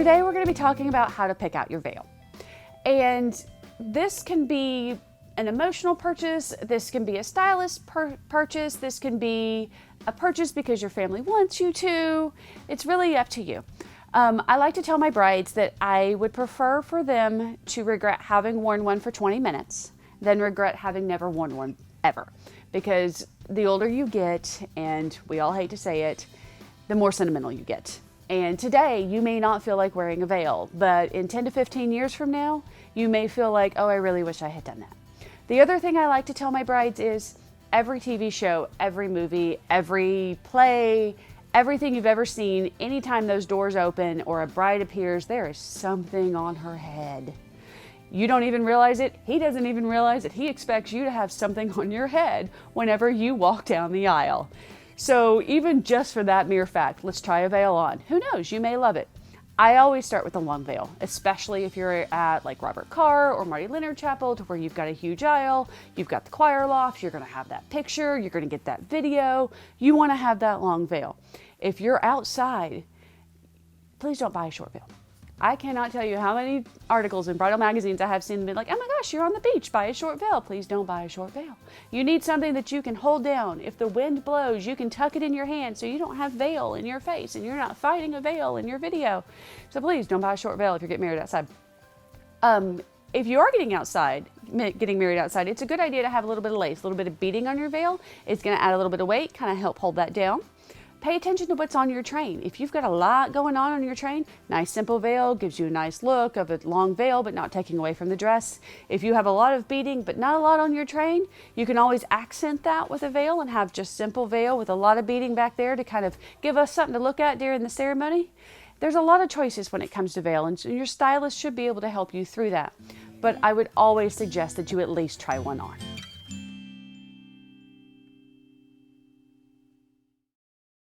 Today we're going to be talking about how to pick out your veil. And this can be an emotional purchase, this can be a stylist purchase, this can be a purchase because your family wants you to. It's really up to you. I like to tell my brides that I would prefer for them to regret having worn one for 20 minutes than regret having never worn one ever. Because the older you get, and we all hate to say it, the more sentimental you get. And today you may not feel like wearing a veil, but in 10 to 15 years from now, you may feel like, oh, I really wish I had done that. The other thing I like to tell my brides is every TV show, every movie, every play, everything you've ever seen, anytime those doors open or a bride appears, there is something on her head. You don't even realize it. He doesn't even realize it. He expects you to have something on your head whenever you walk down the aisle. So even just for that mere fact, let's try a veil on. Who knows? You may love it. I always start with a long veil, especially if you're at like Robert Carr or Marty Leonard Chapel, to where you've got a huge aisle, you've got the choir loft, you're going to have that picture, you're going to get that video. You want to have that long veil. If you're outside, please don't buy a short veil. I cannot tell you how many articles in bridal magazines I have seen be like, oh my gosh, you're on the beach, buy a short veil. Please don't buy a short veil. You need something that you can hold down. If the wind blows, you can tuck it in your hand so you don't have veil in your face and you're not fighting a veil in your video. So please don't buy a short veil if you're getting married outside. If you are getting married outside, it's a good idea to have a little bit of lace, a little bit of beading on your veil. It's going to add a little bit of weight, kind of help hold that down. Pay attention to what's on your train. If you've got a lot going on your train, nice simple veil gives you a nice look of a long veil, but not taking away from the dress. If you have a lot of beading, but not a lot on your train, you can always accent that with a veil and have just simple veil with a lot of beading back there to kind of give us something to look at during the ceremony. There's a lot of choices when it comes to veil, and your stylist should be able to help you through that. But I would always suggest that you at least try one on.